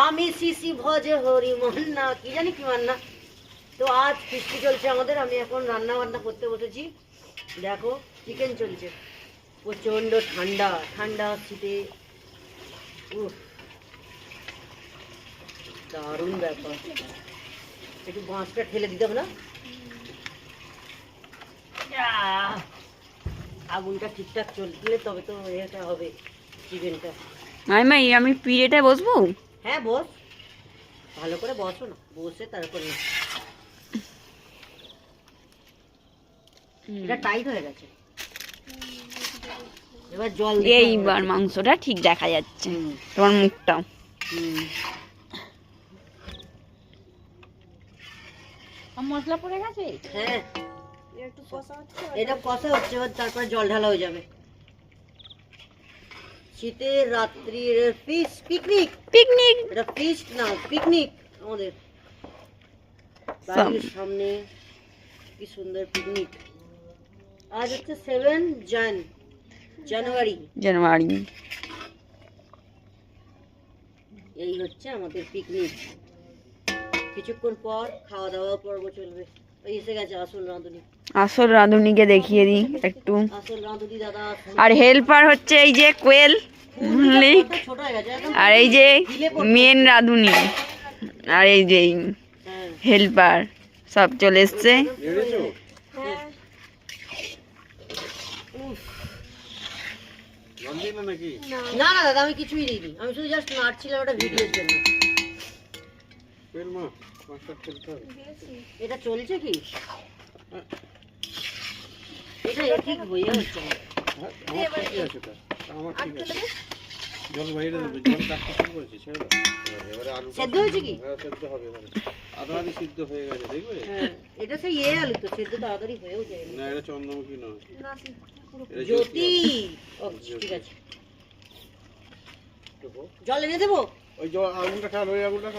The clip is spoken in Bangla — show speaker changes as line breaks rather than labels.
আমি শিশি ভজে হরি মন্না কি জানি কি মান্না। তো আজ ফিস্টি চলছে আমাদের, আমি এখন রান্না বান্না করতে বসেছি। দেখো চিকেন চলছে, প্রচন্ড ঠান্ডা ঠান্ডা শীতে, উফ দারুণ ব্যাপার। একটু বাঁশটা ঠেলে দিতে হবে না, আগুনটা ঠিকঠাক চললে তবে তো এটা হবে চিকেনটা।
মাই আমি পিড়েটা বসবো?
হ্যাঁ বস, ভালো করে বসো না, বসে তারপরে এটা টাইট হয়ে গেছে, এবার জল দিতে হবে।
এইবার মাংসটা ঠিক দেখা যাচ্ছে, তোমার মুখটা। মশলা পড়ে গেছে।
হ্যাঁ এটা কষা হচ্ছে, এবার তারপরে জল ঢালা হয়ে যাবে। শীতের রাত্রির ফিশ পিকনিক,
পিকনিক
এটা ফিস্ট না পিকনিক আমাদের বাড়ির সামনে, কি সুন্দর পিকনিক। আজ হচ্ছে 7 জানুয়ারি, এই হচ্ছে আমাদের পিকনিক। কিছুক্ষণ পর খাওয়া দাওয়া পর্ব চলবে। ওই এসে গেছে আসল রাঁধুনি।
আসল রাঁধুনিকে দেখিয়ে দিই একটু।
আসল রাঁধুনি দাদা।
আর হেল্পার হচ্ছে এই যে কোয়েল,
ছোট হয়ে গেছে একদম।
আর এই যে মেন রাঁধুনি, আর এই যে হেল্পার সব চলে এসছে।
না না দাদা আমি কিছুই দিইনি, আমি শুধু জাস্ট নাড়ছিলাম ওটা ভিডিওর জন্য। এটা চলছে কি, এটা ঠিক হয়ে হচ্ছে না। সেদ্ধ হয়েছে কি? এটা সেই আলু তো সেদ্ধ তাড়াতাড়ি হয়েও যায় না।
এটা চন্দ্রমুখী নয়,
জ্যোতি। ঠিক আছে, জল এনে দেবো।
ওই আগুনটা খাল, ওই আগুনটা